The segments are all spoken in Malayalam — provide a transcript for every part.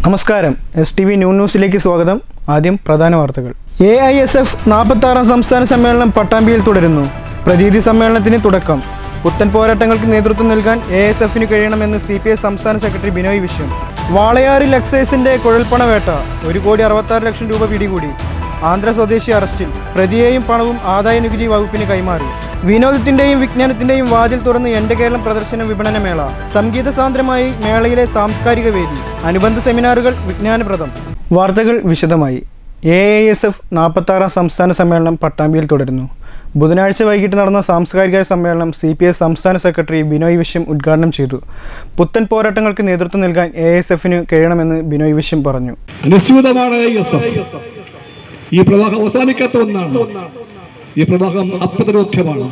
നമസ്കാരം, STV ന്യൂസിലേക്ക് സ്വാഗതം. ആദ്യം പ്രധാന വാർത്തകൾ. AISF 46 സംസ്ഥാന സമ്മേളനം പട്ടാമ്പിയിൽ തുടരുന്നു. പ്രതീതി സമ്മേളനത്തിന് തുടക്കം. പുത്തൻ പോരാട്ടങ്ങൾക്ക് നേതൃത്വം നൽകാൻ AISFന് കഴിയണമെന്ന് CPI സംസ്ഥാന സെക്രട്ടറി ബിനോയ് വിശ്വം. വാളയാറിൽ എക്സൈസിന്റെ കുഴൽപ്പണവേട്ട, 1,66,00,000 രൂപ പിടികൂടി. ആന്ധ്ര സ്വദേശി അറസ്റ്റിൽ. പ്രതിയെയും പണവും ആദായനികുതി വകുപ്പിന് കൈമാറി. വിനോദത്തിന്റെയും വിജ്ഞാനത്തിന്റെയും വാതിൽ തുറന്ന് എൻ്റെ കേരളം പ്രദർശന വിപണന മേള. സംഗീത സാന്ദ്രമായി മേളയിലെ സാംസ്കാരിക വേദി, അനുബന്ധ സെമിനാറുകൾ, വിജ്ഞാനപ്രദം. വാർത്തകൾ വിശദമായി. AISF 46 സംസ്ഥാന സമ്മേളനം പട്ടാമ്പിയിൽ തുടരുന്നു. ബുധനാഴ്ച വൈകിട്ട് നടന്ന സാംസ്കാരിക സമ്മേളനം CPI സംസ്ഥാന സെക്രട്ടറി ബിനോയ് വിശ്വം ഉദ്ഘാടനം ചെയ്തു. പുത്തൻ പോരാട്ടങ്ങൾക്ക് നേതൃത്വം നൽകാൻ AISFന് കഴിയണമെന്ന് ബിനോയ് വിശ്വം പറഞ്ഞു. ഈ പ്രവാഹം അവസാനിക്കാത്ത ഒന്നാണ്. ഈ പ്രവാഹം അപ്രതിരോധ്യമാണ്.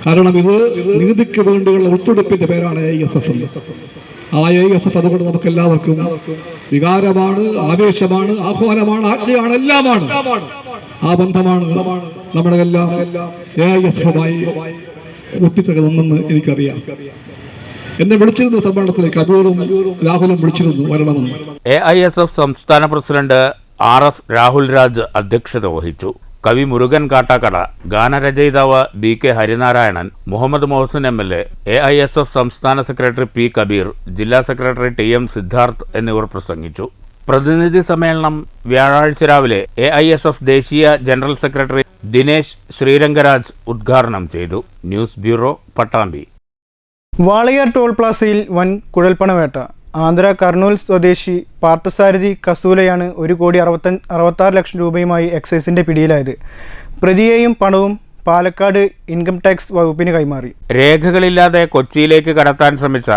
കാരണം ഇത് നീതിക്ക് വേണ്ടിയുള്ള ഒത്തുടുപ്പിന്റെ പേരാണ് AISF. ആ AISF അതുകൊണ്ട് നമുക്ക് എല്ലാവർക്കും വികാരമാണ്, ആവേശമാണ്, ആഹ്വാനമാണ്, ആജ്ഞയാണ്, എല്ലാമാണ്. ആ ബന്ധമാണ് നമ്മുടെ എല്ലാം AISFുമായി ഒട്ടിച്ചേർന്നതെന്ന് എനിക്കറിയാം. എന്നെ വിളിച്ചിരുന്നു സമ്മേളനത്തിലേക്ക്, അബൂറും രാഹുലും വിളിച്ചിരുന്നു വരണമെന്ന്. AISF സംസ്ഥാന പ്രസിഡന്റ് RS രാഹുൽ രാജ് അധ്യക്ഷത വഹിച്ചു. കവി മുരുകൻ കാട്ടാക്കട, ഗാനരചയിതാവ് BK Harinarayanan, Muhammad Mohsin MLA, AISF സംസ്ഥാന സെക്രട്ടറി P കബീർ, ജില്ലാ സെക്രട്ടറി TM സിദ്ധാർത്ഥ് എന്നിവർ പ്രസംഗിച്ചു. പ്രതിനിധി സമ്മേളനം വ്യാഴാഴ്ച രാവിലെ AISF ദേശീയ ജനറൽ സെക്രട്ടറി ദിനേശ് ശ്രീരംഗരാജ് ഉദ്ഘാടനം ചെയ്തു. News bureau, Pattambi. Walayar toll പ്ലാസയിൽ വൻ കുഴൽപ്പണവേട്ട. ആന്ധ്ര കർണൂൽ സ്വദേശി പാർത്ഥസാരഥി കസൂലയാണ് 1,66,00,000 രൂപയുമായി എക്സൈസിന്റെ പിടിയിലായത്. പ്രതിയെയും പണവും പാലക്കാട് ഇൻകം ടാക്സ് വകുപ്പിന് കൈമാറി. രേഖകളില്ലാതെ കൊച്ചിയിലേക്ക് കടത്താൻ ശ്രമിച്ച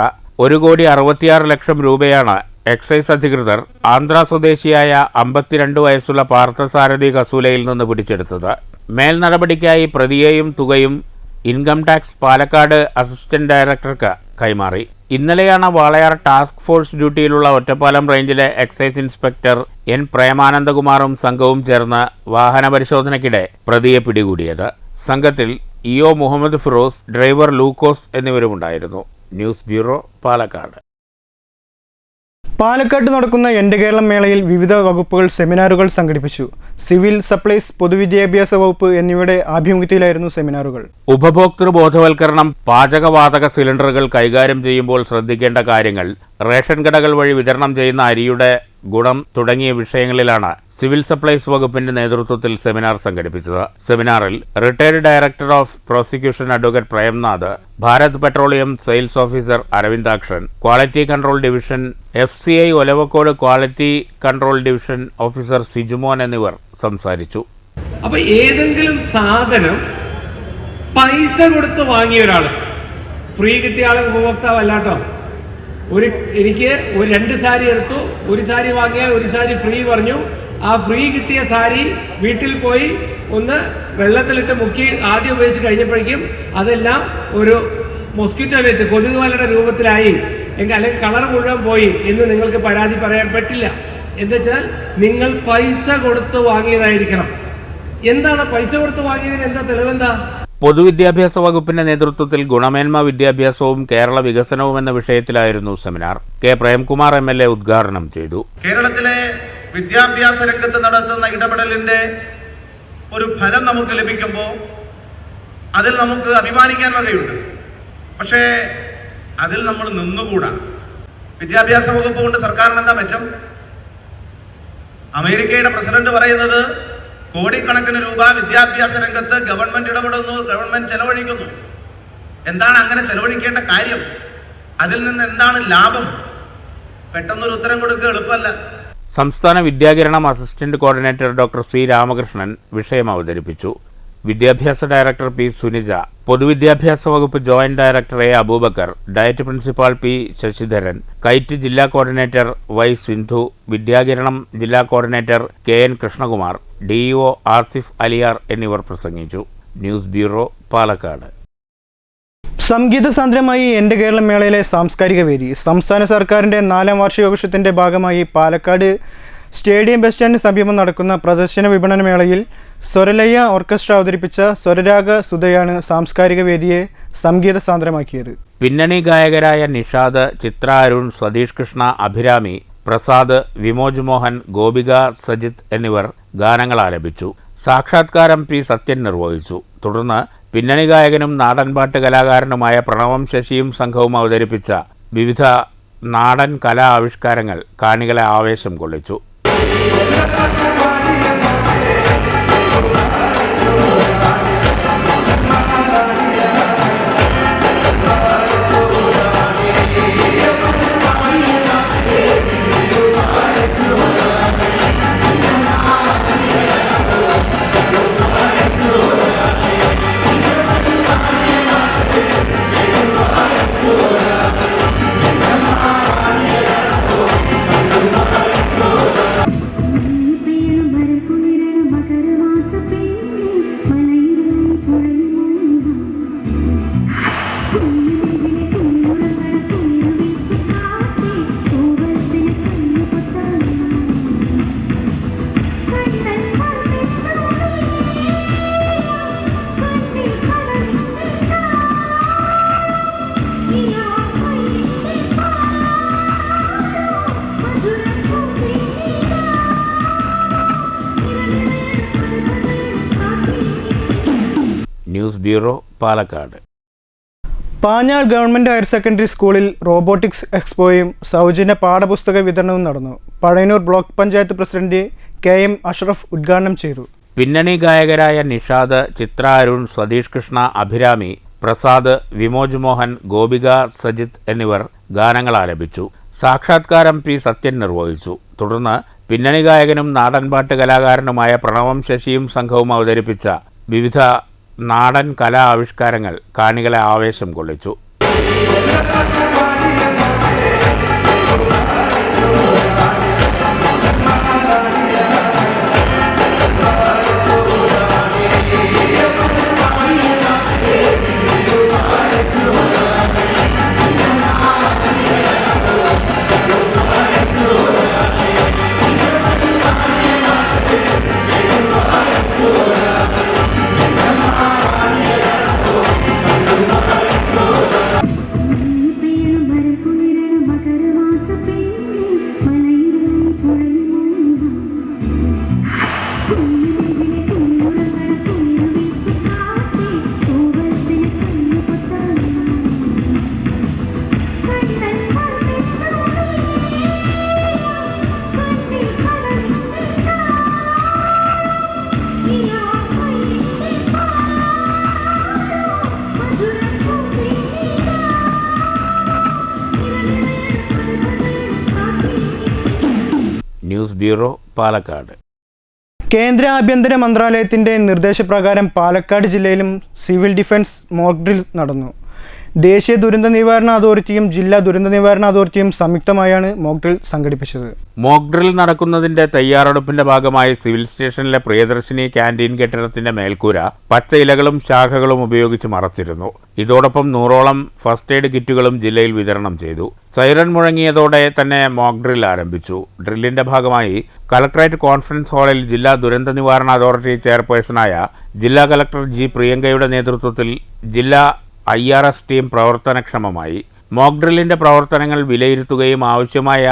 1,66,00,000 രൂപയാണ് എക്സൈസ് അധികൃതർ ആന്ധ്ര സ്വദേശിയായ 52 വയസ്സുള്ള പാർത്ഥസാരഥി കസൂലയിൽ നിന്ന് പിടിച്ചെടുത്തത്. മേൽ നടപടിക്കായി പ്രതിയെയും തുകയും ഇൻകം ടാക്സ് പാലക്കാട് അസിസ്റ്റന്റ് ഡയറക്ടർക്ക് കൈമാറി. ഇന്നലെയാണ് വാളയാർ ടാസ്ക് ഫോഴ്സ് ഡ്യൂട്ടിയിലുള്ള ഒറ്റപ്പാലം റേഞ്ചിലെ എക്സൈസ് ഇൻസ്പെക്ടർ N പ്രേമാനന്ദകുമാറും സംഘവും ചേർന്ന് വാഹന പരിശോധനയ്ക്കിടെ പ്രതിയെ പിടികൂടിയത്. സംഘത്തിൽ EO മുഹമ്മദ് ഫിറോസ്, ഡ്രൈവർ ലൂക്കോസ് എന്നിവരുമുണ്ടായിരുന്നു. News bureau, Palakkad. പാലക്കാട്ട് നടക്കുന്ന എൻ്റെ കേരളം മേളയിൽ വിവിധ വകുപ്പുകൾ സെമിനാറുകൾ സംഘടിപ്പിച്ചു. സിവിൽ സപ്ലൈസ്, പൊതുവിദ്യാഭ്യാസ വകുപ്പ് എന്നിവയുടെ ആഭിമുഖ്യത്തിലായിരുന്നു സെമിനാറുകൾ. ഉപഭോക്തൃ ബോധവൽക്കരണം, പാചകവാതക സിലിണ്ടറുകൾ കൈകാര്യം ചെയ്യുമ്പോൾ ശ്രദ്ധിക്കേണ്ട കാര്യങ്ങൾ, റേഷൻ കടകൾ വഴി വിതരണം ചെയ്യുന്ന അരിയുടെ ഗുണം തുടങ്ങിയ വിഷയങ്ങളിലാണ് സിവിൽ സപ്ലൈസ് വകുപ്പിന്റെ നേതൃത്വത്തിൽ സെമിനാർ സംഘടിപ്പിച്ചത്. സെമിനാറിൽ retired director of prosecution advocate Premnath, Bharat petroleum sales officer Aravindakshan, quality control division FCI Olavakkode quality control division officer Sijumon എന്നിവർ സംസാരിച്ചു. അപ്പൊ ഏതെങ്കിലും സാധനം പൈസ കൊടുത്ത് വാങ്ങിയ ഒരാള്, ഫ്രീ കിട്ടിയ ആളെ ഉപഭോക്താവല്ലാട്ടോ. എനിക്ക് 2 സാരി എടുത്തു, 1 സാരി വാങ്ങിയാൽ 1 സാരി ഫ്രീ പറഞ്ഞു. ആ ഫ്രീ കിട്ടിയ സാരി വീട്ടിൽ പോയി ഒന്ന് വെള്ളത്തിലിട്ട് മുക്കി ആദ്യം ഉപയോഗിച്ച് കഴിഞ്ഞപ്പോഴേക്കും അതെല്ലാം ഒരു മൊസ്കിറ്റോ നെറ്റ്, കൊതുകുവലയുടെ രൂപത്തിലായി അല്ലെങ്കിൽ കളർ മുഴുവൻ പോയി എന്ന് നിങ്ങൾക്ക് പരാതി പറയാൻ പറ്റില്ല. എന്താ നിങ്ങൾ പൈസ കൊടുത്ത് വാങ്ങിയതായിരിക്കണം. എന്താണ് പൈസ കൊടുത്ത് വാങ്ങിയതിന് എന്താ തെളിവെന്താ? പൊതുവിദ്യാഭ്യാസ വകുപ്പിന്റെ നേതൃത്വത്തിൽ ഗുണമേന്മ വിദ്യാഭ്യാസവും കേരള വികസനവും എന്ന വിഷയത്തിലായിരുന്നു സെമിനാർ. K പ്രേംകുമാർ MLA ഉദ്ഘാടനം ചെയ്തു. കേരളത്തിലെ വിദ്യാഭ്യാസ രംഗത്ത് നടത്തുന്ന ഇടപെടലിന്റെ ഒരു ഫലം നമുക്ക് ലഭിക്കുമ്പോൾ അതിൽ നമുക്ക് അഭിമാനിക്കാൻ വകയുണ്ട്. പക്ഷേ അതിൽ നമ്മൾ നിന്നുകൂടാ. വിദ്യാഭ്യാസ വകുപ്പ് കൊണ്ട് സർക്കാരിന് എന്താ മെച്ചം? അമേരിക്കയുടെ പ്രസിഡന്റ് പറയുന്നത് കോടിക്കണക്കിന് രൂപ വിദ്യാഭ്യാസ രംഗത്ത് ഗവൺമെന്റ് ഇടപെടുന്നു, ഗവൺമെന്റ് ചെലവഴിക്കുന്നു. എന്താണ് അങ്ങനെ ചെലവഴിക്കേണ്ട കാര്യം? അതിൽ നിന്ന് എന്താണ് ലാഭം? പെട്ടെന്നൊരു ഉത്തരം കൊടുക്കുക എളുപ്പമല്ല. സംസ്ഥാന Vidyakiranam assistant coordinator doctor C Ramakrishnan വിഷയം അവതരിപ്പിച്ചു. വിദ്യാഭ്യാസ ഡയറക്ടർ P സുനിജ, പൊതുവിദ്യാഭ്യാസ വകുപ്പ് joint director A Aboobacker, DIET principal P Sasidharan, KITE ജില്ലാ കോർഡിനേറ്റർ Y സിന്ധു, വിദ്യാകിരണം ജില്ലാ coordinator KN Krishnakumar, DEO Asif Aliyar എന്നിവർ പ്രസംഗിച്ചു. News bureau, Palakkad. സംഗീത സാന്ദ്രമായി എൻ്റെ കേരളം മേളയിലെ സാംസ്കാരിക വേദി. സംസ്ഥാന സർക്കാരിൻ്റെ 4ാം വാർഷികാഘോഷത്തിൻ്റെ ഭാഗമായി പാലക്കാട് സ്റ്റേഡിയം ബസ് സ്റ്റാൻഡിന് സമീപം നടക്കുന്ന പ്രദർശന വിപണന മേളയിൽ സ്വരലയ ഓർക്കസ്ട്ര അവതരിപ്പിച്ച സ്വരരാഗ സുധയാണ് സാംസ്കാരിക വേദിയെ സംഗീത സാന്ദ്രമാക്കിയത്. പിന്നണി ഗായകരായ നിഷാദ്, ചിത്ര അരുൺ, സതീഷ് കൃഷ്ണ, അഭിരാമി, പ്രസാദ്, വിമോജ് മോഹൻ, ഗോപിക സജിത്ത് എന്നിവർ ഗാനങ്ങൾ ആലപിച്ചു. സാക്ഷാത്കാരം പി. സത്യൻ നിർവഹിച്ചു. തുടർന്ന് പിന്നണി ഗായകനും നാടൻപാട്ട് കലാകാരനുമായ പ്രണവം ശശിയും സംഘവും അവതരിപ്പിച്ച വിവിധ നാടൻ കലാ ആവിഷ്കാരങ്ങൾ കാണികളെ ആവേശം കൊള്ളിച്ചു. News bureau, Palakkad. Panjal government higher secondary സ്കൂളിൽ റോബോട്ടിക്സ് എക്സ്പോയും സൗജന്യ പാഠപുസ്തക വിതരണവും നടന്നു. Pazhayannur block panchayat president KM Ashraf ഉദ്ഘാടനം ചെയ്തു. പിന്നണി ഗായകരായ നിഷാദ്, ചിത്ര അരുൺ, സതീഷ് കൃഷ്ണ, അഭിരാമി, പ്രസാദ്, വിമോജ് മോഹൻ, ഗോപിക സജിത്ത് എന്നിവർ ഗാനങ്ങൾ ആലപിച്ചു. സാക്ഷാത്കാരം പി. സത്യൻ നിർവഹിച്ചു. തുടർന്ന് പിന്നണി ഗായകനും നാടൻപാട്ട് കലാകാരനുമായ പ്രണവം ശശിയും സംഘവും അവതരിപ്പിച്ച വിവിധ നാടൻ കലാ ആവിഷ്കാരങ്ങൾ കാണികളെ ആവേശം കൊള്ളിച്ചു. News bureau, Palakkad. കേന്ദ്ര ആഭ്യന്തര മന്ത്രാലയത്തിൻ്റെ നിർദ്ദേശപ്രകാരം പാലക്കാട് ജില്ലയിലും സിവിൽ ഡിഫൻസ് മോക്ക് ഡ്രിൽ നടന്നു. ദേശീയ ദുരന്ത നിവാരണ അതോറിറ്റിയും ജില്ലാ ദുരന്ത നിവാരണ അതോറിറ്റിയും സംയുക്തമായാണ് മോക്ക് ഡ്രിൽ സംഘടിപ്പിച്ചത്. മോക്ക് ഡ്രിൽ നടക്കുന്നതിന്റെ തയ്യാറെടുപ്പിന്റെ ഭാഗമായി സിവിൽ സ്റ്റേഷനിലെ പ്രിയദർശിനി ക്യാന്റീൻ കെട്ടിടത്തിന്റെ മേൽക്കൂര പച്ച ഇലകളും ശാഖകളും ഉപയോഗിച്ച് മറച്ചിരുന്നു. ഇതോടൊപ്പം 100ഓളം ഫസ്റ്റ് എയ്ഡ് കിറ്റുകളും ജില്ലയിൽ വിതരണം ചെയ്തു. സൈറൺ മുഴങ്ങിയതോടെ തന്നെ മോക്ക് ഡ്രിൽ ആരംഭിച്ചു. ഡ്രില്ലിന്റെ ഭാഗമായി കളക്ടറേറ്റ് കോൺഫറൻസ് ഹാളിൽ ജില്ലാ ദുരന്ത നിവാരണ അതോറിറ്റി ചെയർപേഴ്സണായ ജില്ലാ കളക്ടർ G. പ്രിയങ്കയുടെ നേതൃത്വത്തിൽ ജില്ലാ IRS ടീം പ്രവർത്തനക്ഷമമായി. മോക്ക് ഡ്രില്ലിന്റെ പ്രവർത്തനങ്ങൾ വിലയിരുത്തുകയും ആവശ്യമായ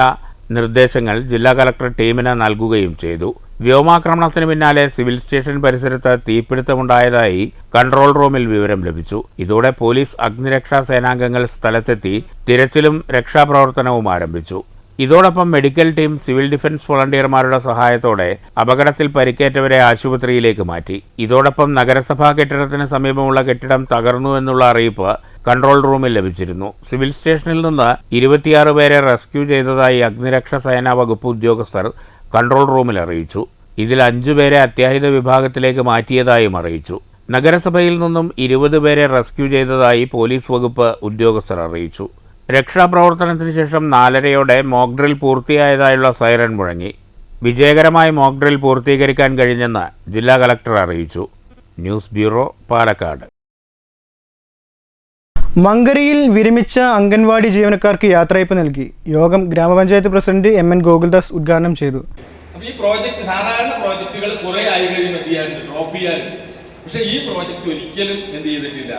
നിർദ്ദേശങ്ങൾ ജില്ലാ കളക്ടർ ടീമിന് നൽകുകയും ചെയ്തു. വ്യോമാക്രമണത്തിന് പിന്നാലെ സിവിൽ സ്റ്റേഷൻ പരിസരത്ത് തീപിടുത്തമുണ്ടായതായി കൺട്രോൾ റൂമിൽ വിവരം ലഭിച്ചു. ഇതോടെ പോലീസ്, അഗ്നിരക്ഷാ സേനാംഗങ്ങൾ സ്ഥലത്തെത്തി തിരച്ചിലും രക്ഷാപ്രവർത്തനവും ആരംഭിച്ചു. ഇതോടൊപ്പം മെഡിക്കൽ ടീം, സിവിൽ ഡിഫൻസ് വോളണ്ടിയർമാരുടെ സഹായത്തോടെ അപകടത്തിൽ പരിക്കേറ്റവരെ ആശുപത്രിയിലേക്ക് മാറ്റി. ഇതോടൊപ്പം നഗരസഭാ കെട്ടിടത്തിന് സമീപമുള്ള കെട്ടിടം തകർന്നു എന്നുള്ള അറിയിപ്പ് കൺട്രോൾ റൂമിൽ ലഭിച്ചിരുന്നു. സിവിൽ സ്റ്റേഷനിൽ നിന്ന് 26 പേരെ റെസ്ക്യൂ ചെയ്തതായി അഗ്നിരക്ഷാ സേനാ വകുപ്പ് ഉദ്യോഗസ്ഥർ കൺട്രോൾ റൂമിൽ അറിയിച്ചു. ഇതിൽ 5 പേരെ അത്യാഹിത വിഭാഗത്തിലേക്ക് മാറ്റിയതായും അറിയിച്ചു. നഗരസഭയിൽ നിന്നും 20 പേരെ റെസ്ക്യൂ ചെയ്തതായി പോലീസ് വകുപ്പ് ഉദ്യോഗസ്ഥർ അറിയിച്ചു. രക്ഷാപ്രവർത്തനത്തിന് ശേഷം 4:30 മോക്ക് ഡ്രിൽ പൂർത്തിയായതായുള്ള സൈറൺ മുഴങ്ങി. വിജയകരമായി മോക്ക് ഡ്രിൽ പൂർത്തീകരിക്കാൻ കഴിഞ്ഞെന്ന് ജില്ലാ കളക്ടർ അറിയിച്ചു. News bureau, Palakkad. മങ്കരയിൽ വിരമിച്ച അംഗൻവാടി ജീവനക്കാർക്ക് യാത്രയപ്പ് നൽകി. യോഗം ഗ്രാമപഞ്ചായത്ത് പ്രസിഡന്റ് MN ഗോകുൽദാസ് ഉദ്ഘാടനം ചെയ്തു. ഈ പ്രോജക്റ്റ്, സാധാരണ പ്രോജക്റ്റുകൾ കുറെ ആയി കഴിയുമ്പോൾ എന്ത് ചെയ്യാറുണ്ട്, ഡ്രോപ്പ് ചെയ്യാറുണ്ട്. പക്ഷെ ഈ പ്രോജക്റ്റ് ഒരിക്കലും എന്ത് ചെയ്തിട്ടില്ല,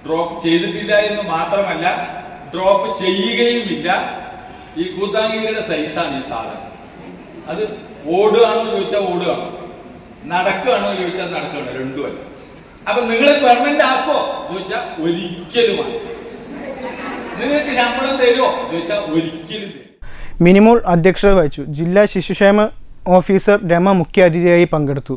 ഡ്രോപ്പ് ചെയ്തിട്ടില്ല എന്ന് മാത്രമല്ല, ഡ്രോപ്പ് ചെയ്യുകയുമില്ല. ഈ കൂത്താങ്കിയുടെ സൈസാണ് ഈ സാധനം. അത് ഓടുകയാണോ ചോദിച്ചാൽ ഓടുകയാണ്, നടക്കുകയാണോ ചോദിച്ചാൽ നടക്കുകയാണ്, രണ്ടുമല്ല. അപ്പൊ നിങ്ങളെ പെർമനന്റ് ആക്കോ ചോദിച്ചാൽ ഒരിക്കലുമാണ്. നിങ്ങൾക്ക് ശമ്പളം തരുമോ ചോദിച്ചാൽ ഒരിക്കലും തരും. മിനിമോൾ അധ്യക്ഷത വഹിച്ചു. ജില്ലാ ശിശുക്ഷേമ ഓഫീസർ രമ മുഖ്യ അതിഥിയായി പങ്കെടുത്തു.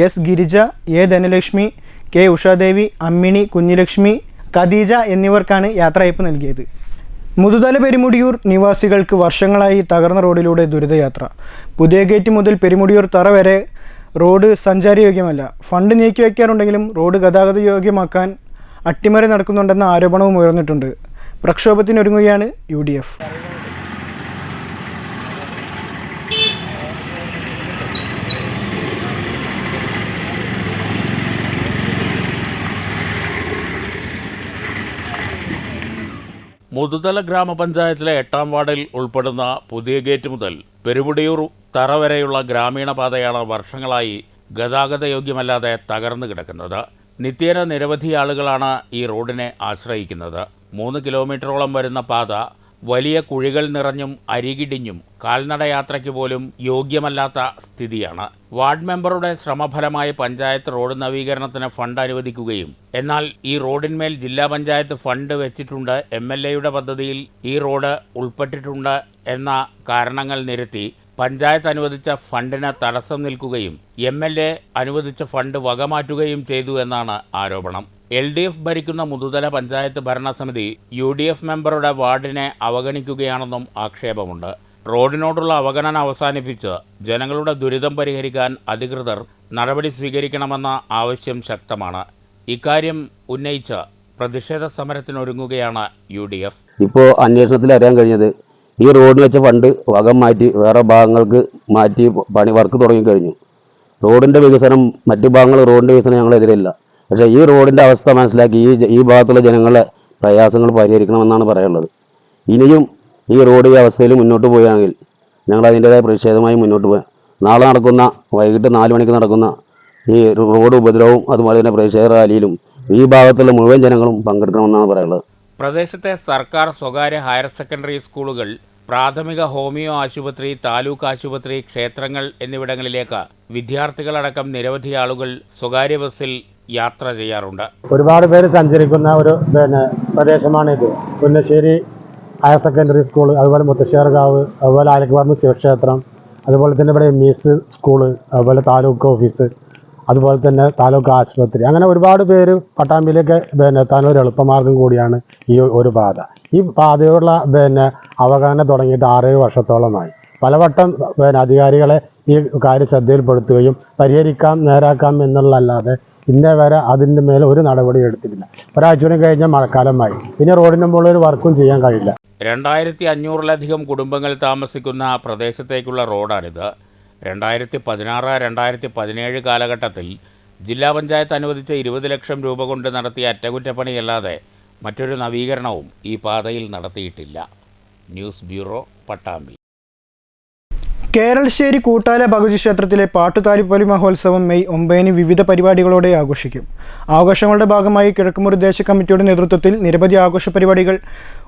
S Girija, A Dhanalakshmi, K Ushadevi, Ammini, Kunjilakshmi, Khadeeja എന്നിവർക്കാണ് യാത്രയയപ്പ് നൽകിയത്. മുതുതല പെരുമുടിയൂർ നിവാസികൾക്ക് വർഷങ്ങളായി തകർന്ന റോഡിലൂടെ ദുരിതയാത്ര. പുതിയ ഗേറ്റ് മുതൽ പെരുമുടിയൂർ തറ വരെ റോഡ് സഞ്ചാരയോഗ്യമല്ല. ഫണ്ട് നീക്കിവെക്കാറുണ്ടെങ്കിലും റോഡ് ഗതാഗത യോഗ്യമാക്കാൻ അട്ടിമറി നടക്കുന്നുണ്ടെന്ന ആരോപണവും ഉയർന്നിട്ടുണ്ട്. പ്രക്ഷോഭത്തിനൊരുങ്ങുകയാണ് UDF. മുതുതല ഗ്രാമപഞ്ചായത്തിലെ 8ാം വാർഡിൽ ഉൾപ്പെടുന്ന പുതിയ ഗേറ്റ് മുതൽ പെരുമുടിയൂർ തറ വരെയുള്ള ഗ്രാമീണ പാതയാണ് വർഷങ്ങളായി ഗതാഗത യോഗ്യമല്ലാതെ തകർന്നു കിടക്കുന്നത്. നിത്യേന നിരവധി ആളുകളാണ് ഈ റോഡിനെ ആശ്രയിക്കുന്നത്. 3 കിലോമീറ്ററോളം വരുന്ന പാത വലിയ കുഴികൾ നിറഞ്ഞും അരികിടിഞ്ഞും കാൽനടയാത്രയ്ക്ക് പോലും യോഗ്യമല്ലാത്ത സ്ഥിതിയാണ്. വാർഡ് മെമ്പറുടെ ശ്രമഫലമായി പഞ്ചായത്ത് റോഡ് നവീകരണത്തിന് ഫണ്ട് അനുവദിക്കുകയും എന്നാൽ ഈ റോഡിന്മേൽ ജില്ലാ പഞ്ചായത്ത് ഫണ്ട് വെച്ചിട്ടുണ്ട്, MLAയുടെ പദ്ധതിയിൽ ഈ റോഡ് ഉൾപ്പെട്ടിട്ടുണ്ട് എന്ന കാരണങ്ങൾ നിരത്തി പഞ്ചായത്ത് അനുവദിച്ച ഫണ്ടിന് തടസ്സം നിൽക്കുകയും MLA അനുവദിച്ച ഫണ്ട് വകമാറ്റുകയും ചെയ്തു എന്നാണ് ആരോപണം. LDF ഭരിക്കുന്ന മുതുതല പഞ്ചായത്ത് ഭരണസമിതി UDF മെമ്പറുടെ വാർഡിനെ അവഗണിക്കുകയാണെന്നും ആക്ഷേപമുണ്ട്. റോഡിനോടുള്ള അവഗണന അവസാനിപ്പിച്ച് ജനങ്ങളുടെ ദുരിതം പരിഹരിക്കാൻ അധികൃതർ നടപടി സ്വീകരിക്കണമെന്ന ആവശ്യം ശക്തമാണ്. ഇക്കാര്യം ഉന്നയിച്ച് പ്രതിഷേധ സമരത്തിനൊരുങ്ങുകയാണ് UDF. ഇപ്പോൾ അന്വേഷണത്തിൽ അറിയാൻ കഴിഞ്ഞത് ഈ റോഡിന് വെച്ച ഫണ്ട് വകം മാറ്റി വേറെ ഭാഗങ്ങൾക്ക് മാറ്റി പണി വർക്ക് തുടങ്ങിക്കഴിഞ്ഞു. റോഡിൻ്റെ വികസനം, മറ്റു ഭാഗങ്ങൾ റോഡിൻ്റെ വികസനം ഞങ്ങളെതിരല്ല. പക്ഷേ ഈ റോഡിൻ്റെ അവസ്ഥ മനസ്സിലാക്കി ഈ ഭാഗത്തുള്ള ജനങ്ങളെ പ്രയാസങ്ങൾ പരിഹരിക്കണമെന്നാണ് പറയാനുള്ളത്. ഇനിയും ഈ റോഡ് ഈ അവസ്ഥയിൽ മുന്നോട്ട് പോവുകയാണെങ്കിൽ ഞങ്ങൾ അതിൻ്റേതായ പ്രതിഷേധമായി മുന്നോട്ട് പോകാം. നാളെ നടക്കുന്ന വൈകിട്ട് 4 മണിക്ക് നടക്കുന്ന ഈ റോഡ് ഉപദ്രവവും അതുപോലെ തന്നെ പ്രതിഷേധ റാലിയിലും ഈ ഭാഗത്തുള്ള മുഴുവൻ ജനങ്ങളും പങ്കെടുക്കണമെന്നാണ് പറയാനുള്ളത്. പ്രദേശത്തെ സർക്കാർ സ്വകാര്യ ഹയർ സെക്കൻഡറി സ്കൂളുകൾ, പ്രാഥമിക ഹോമിയോ ആശുപത്രി, താലൂക്ക് ആശുപത്രി, ക്ഷേത്രങ്ങൾ എന്നിവിടങ്ങളിലേക്ക് വിദ്യാർത്ഥികളടക്കം നിരവധി ആളുകൾ സ്വകാര്യ ബസ്സിൽ യാത്ര ചെയ്യാറുണ്ട്. ഒരുപാട് പേര് സഞ്ചരിക്കുന്ന ഒരു പ്രദേശമാണിത്. പുന്നശ്ശേരി ഹയർ സെക്കൻഡറി സ്കൂൾ, അതുപോലെ മുത്തശ്ശേർകാവ്, അതുപോലെ ആലക്കുപറമ്പ് ശിവക്ഷേത്രം, അതുപോലെ തന്നെ ഇവിടെ MES സ്കൂള്, അതുപോലെ താലൂക്ക് ഓഫീസ്, അതുപോലെ തന്നെ താലൂക്ക് ആശുപത്രി, അങ്ങനെ ഒരുപാട് പേര് പട്ടാമ്പിയിലേക്ക് എത്താൻ ഒരു എളുപ്പമാർഗം കൂടിയാണ് ഈ ഒരു പാത. ഈ പാതയുള്ള അവഗണന തുടങ്ങിയിട്ട് 6-7 വർഷത്തോളമായി. പലവട്ടം അധികാരികളെ ഈ കാര്യം ശ്രദ്ധയിൽപ്പെടുത്തുകയും പരിഹരിക്കാം, നേരാക്കാം എന്നുള്ളതല്ലാതെ ഇന്നേ വരെ അതിൻ്റെ മേലെ ഒരു നടപടി എടുത്തിട്ടില്ല. ഒരാഴ്ച കൂടി കഴിഞ്ഞാൽ മഴക്കാലമായി, ഇനി റോഡിന് മുകളിൽ ഒരു വർക്കും ചെയ്യാൻ കഴിയില്ല. 2500-ലധികം കുടുംബങ്ങൾ താമസിക്കുന്ന പ്രദേശത്തേക്കുള്ള റോഡാണിത്. 2016-2017 കാലഘട്ടത്തിൽ ജില്ലാ പഞ്ചായത്ത് അനുവദിച്ച 20 ലക്ഷം രൂപ കൊണ്ട് നടത്തിയ അറ്റകുറ്റപ്പണിയല്ലാതെ മറ്റൊരു നവീകരണവും ഈ പാതയിൽ നടത്തിയിട്ടില്ല. News bureau, Pattambi. കേരളശ്ശേരി കൂട്ടാല ഭഗവതി ക്ഷേത്രത്തിലെ പാട്ടുതാലിപ്പൊലി മഹോത്സവം മെയ് 9 വിവിധ പരിപാടികളോടെ ആഘോഷിക്കും. ആഘോഷങ്ങളുടെ ഭാഗമായി കിഴക്കുമുറി ദേശ കമ്മിറ്റിയുടെ നേതൃത്വത്തിൽ നിരവധി ആഘോഷ പരിപാടികൾ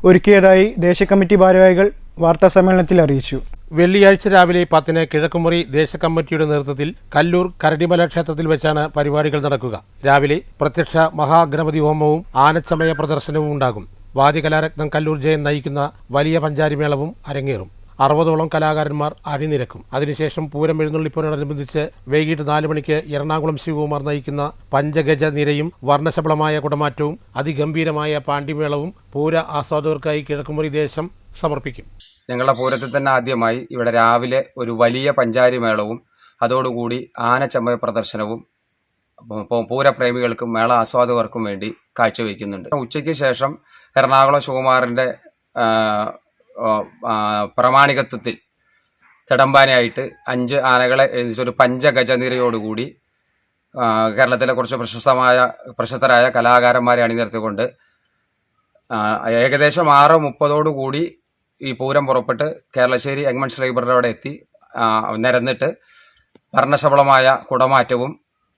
ഒരുക്കിയതായി ദേശ കമ്മിറ്റി ഭാരവാഹികൾ വാർത്താസമ്മേളനത്തിൽ അറിയിച്ചു. വെള്ളിയാഴ്ച രാവിലെ 10-ന് കിഴക്കുമുറി ദേശ കമ്മിറ്റിയുടെ നേതൃത്വത്തിൽ കല്ലൂർ കരടിമല ക്ഷേത്രത്തിൽ വെച്ചാണ് പരിപാടികൾ നടക്കുക. രാവിലെ പ്രത്യക്ഷ മഹാഗണപതി ഹോമവും ആനച്ചമയ പ്രദർശനവും ഉണ്ടാകും. വാദ്യകലാരത്നം കല്ലൂർ ജയൻ നയിക്കുന്ന വലിയ പഞ്ചാരിമേളവും അരങ്ങേറും. 60ഓളം കലാകാരന്മാർ അണിനിരക്കും. അതിനുശേഷം പൂരം എഴുന്നള്ളിപ്പോടനുബന്ധിച്ച് വൈകിട്ട് 4 മണിക്ക് എറണാകുളം ശിവകുമാർ നയിക്കുന്ന പഞ്ചഗജ നിരയും വർണ്ണശബളമായ കുടമാറ്റവും അതിഗംഭീരമായ പാണ്ടിമേളവും പൂര ആസ്വാദകർക്കായി കിഴക്കുമുറി ദേശം സമർപ്പിക്കും. ഞങ്ങളുടെ പൂരത്തിൽ തന്നെ ആദ്യമായി ഇവിടെ രാവിലെ ഒരു വലിയ പഞ്ചാരിമേളവും അതോടുകൂടി ആനച്ചമയ പ്രദർശനവും പൂരപ്രേമികൾക്കും മേള ആസ്വാദകർക്കും വേണ്ടി കാഴ്ചവെക്കുന്നുണ്ട്. ഉച്ചയ്ക്ക് ശേഷം എറണാകുളം ശിവകുമാറിൻ്റെ പ്രമാണികത്വത്തിൽ തിടമ്പാനയായിട്ട് 5 ആനകളെ എഴുതിച്ചൊരു പഞ്ചഗജനിരയോടുകൂടി കേരളത്തിലെ കുറച്ച് പ്രശസ്തരായ കലാകാരന്മാരെ അണിനിരത്തിക്കൊണ്ട് ഏകദേശം 6:30 ഈ പൂരം പുറപ്പെട്ട് കേരളശ്ശേരി യങ്മൻസ് ലൈബ്രറിയോടെ എത്തി നിരന്നിട്ട് വർണ്ണശബളമായ കുടമാറ്റവും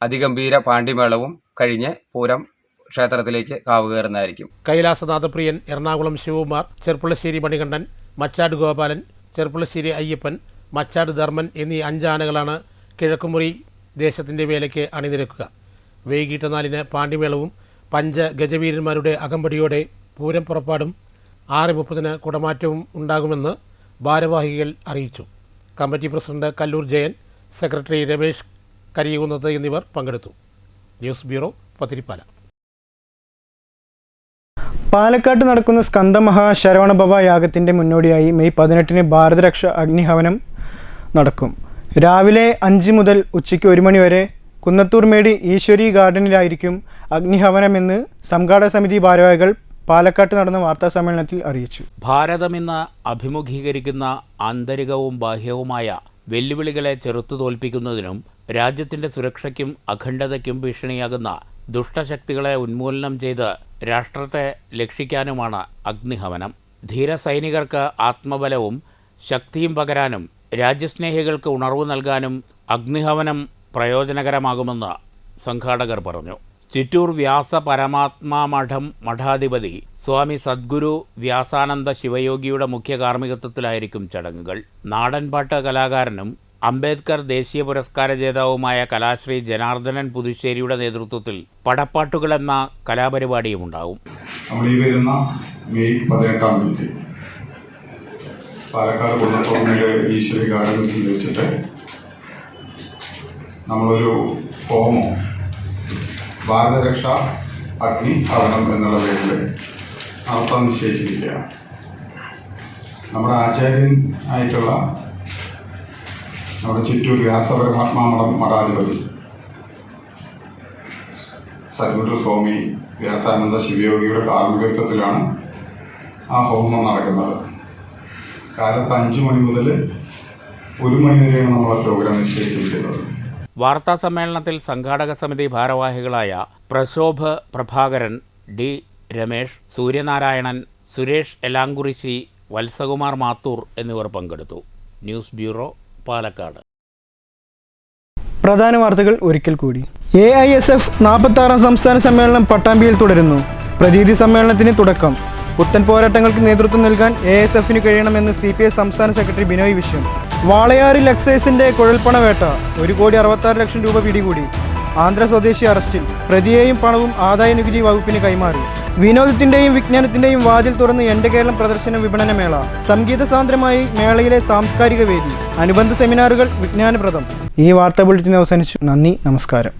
അതിഗംഭീര പാണ്ടിമേളവും കഴിഞ്ഞ് പൂരം ക്ഷേത്രത്തിലേക്ക് കാവുകയറുന്നതായിരിക്കും. കൈലാസനാഥപ്രിയൻ, എറണാകുളം ശിവകുമാർ, ചെർപ്പുളശ്ശേരി മണികണ്ഠൻ, മച്ചാട് ഗോപാലൻ, ചെർപ്പുളശ്ശേരി അയ്യപ്പൻ, മച്ചാട് ധർമ്മൻ എന്നീ 5 ആനകളാണ് കിഴക്കുമുറി ദേശത്തിൻ്റെ വേലയ്ക്ക് അണിനിരക്കുക. വൈകിട്ട് 4-ന് പാണ്ടിമേളവും 5 ഗജവീരന്മാരുടെ അകമ്പടിയോടെ പൂരം പുറപ്പാടും 6:30-ന് കുടമാറ്റവും ഉണ്ടാകുമെന്ന് ഭാരവാഹികൾ അറിയിച്ചു. Committee president Kallur Jayan, secretary Ramesh കരിയുന്നത് എന്നിവർ പങ്കെടുത്തു. News bureau, Pathirippala. പാലക്കാട്ട് നടക്കുന്ന സ്കന്ദമഹാശരവണഭവ യാഗത്തിൻ്റെ മുന്നോടിയായി മെയ് 18-ന് ഭാരതരക്ഷ അഗ്നിഹവനം നടക്കും. രാവിലെ 5 മുതൽ ഉച്ചയ്ക്ക് 1 മണി വരെ കുന്നത്തൂർമേട് ഈശ്വരി ഗാർഡനിലായിരിക്കും അഗ്നിഹവനമെന്ന് സംഘാടക സമിതി ഭാരവാഹികൾ പാലക്കാട്ട് നടന്ന വാർത്താസമ്മേളനത്തിൽ അറിയിച്ചു. ഭാരതമിന്ന് അഭിമുഖീകരിക്കുന്ന ആന്തരികവും ബാഹ്യവുമായ വെല്ലുവിളികളെ ചെറുത്തു തോൽപ്പിക്കുന്നതിനും രാജ്യത്തിൻ്റെ സുരക്ഷയ്ക്കും അഖണ്ഡതയ്ക്കും ഭീഷണിയാകുന്ന ദുഷ്ടശക്തികളെ ഉന്മൂലനം ചെയ്ത് രാഷ്ട്രത്തെ രക്ഷിക്കാനുമാണ് അഗ്നിഹവനം. ധീരസൈനികർക്ക് ആത്മബലവും ശക്തിയും പകരാനും രാജ്യസ്നേഹികൾക്ക് ഉണർവ് നൽകാനും അഗ്നിഹവനം പ്രയോജനകരമാകുമെന്ന് സംഘാടകർ പറഞ്ഞു. ചിറ്റൂർ വ്യാസ പരമാത്മാ മഠം മഠാധിപതി സ്വാമി സദ്ഗുരു വ്യാസാനന്ദ ശിവയോഗിയുടെ മുഖ്യ കാർമ്മികത്വത്തിലായിരിക്കും ചടങ്ങുകൾ. നാടൻപാട്ട് കലാകാരനും അംബേദ്കർ ദേശീയ പുരസ്കാര ജേതാവുമായ കലാശ്രീ ജനാർദ്ദനൻ പുതുശ്ശേരിയുടെ നേതൃത്വത്തിൽ പടപ്പാട്ടുകൾ എന്ന കലാപരിപാടിയും ഉണ്ടാവും. നമ്മൾ ഈ വരുന്ന മെയ് 18-ാം തീയതി പാലക്കാട് കുന്നത്തൂർമേട് ഈശ്വരി ഗാർഡൻസിൽ വെച്ചിട്ട് നമ്മളൊരു ഹോമം ഭാരതരക്ഷ അഗ്നി ഹവനം എന്നുള്ള പേരിൽ നടത്താൻ നിശ്ചയിച്ചിരിക്കുകയാണ്. നമ്മുടെ ആചാര്യൻ ആയിട്ടുള്ള നമ്മുടെ ചിറ്റൂർ വ്യാസപരമാത്മാ മഠാധിപതി സദ്ഗുരു സ്വാമി വ്യാസാനന്ദ ശിവയോഗിയുടെ കാർമ്മികത്വത്തിലാണ് ആ ഹോമം നടക്കുന്നത്. കാലത്ത് 5 മണി മുതൽ 1 മണി വരെയാണ് നമ്മളെ പ്രോഗ്രാം നിശ്ചയിച്ചിരിക്കുന്നത്. വാർത്താ സമ്മേളനത്തിൽ സംഘാടക സമിതി ഭാരവാഹികളായ പ്രശോഭ് പ്രഭാകരൻ, ഡി രമേഷ്, സൂര്യനാരായണൻ, സുരേഷ് എലാങ്കുറിശി, വത്സകുമാർ മാത്തൂർ എന്നിവർ പങ്കെടുത്തു. News bureau, Palakkad. പ്രധാന വാർത്തകൾ ഒരിക്കൽ കൂടി. AISF 46-ാം സംസ്ഥാന സമ്മേളനം പട്ടാമ്പിയിൽ തുടരുന്നു. പ്രതീതി സമ്മേളനത്തിന് തുടക്കം. പുത്തൻ പോരാട്ടങ്ങൾക്ക് നേതൃത്വം നൽകാൻ AISF-ന് കഴിയണമെന്ന് CPI സംസ്ഥാന സെക്രട്ടറി ബിനോയ് വിശ്വം. വാളയാറിൽ എക്സൈസിന്റെ കുഴൽപ്പണവേട്ട, 1,66 ലക്ഷം രൂപ പിടികൂടി. ആന്ധ്ര സ്വദേശി അറസ്റ്റിൽ. പ്രതിയെയും പണവും ആദായ നികുതി വകുപ്പിന് കൈമാറി. വിനോദത്തിന്റെയും വിജ്ഞാനത്തിന്റെയും വാതിൽ തുറന്ന് എന്റെ കേരളം പ്രദർശന വിപണന മേള. സംഗീത സാന്ദ്രമായി മേളയിലെ സാംസ്കാരിക വേദി. അനുബന്ധ സെമിനാറുകൾ വിജ്ഞാനപ്രദം. ഈ വാർത്താ ബുള്ളറ്റിൻ അവസാനിച്ചു. നന്ദി, നമസ്കാരം.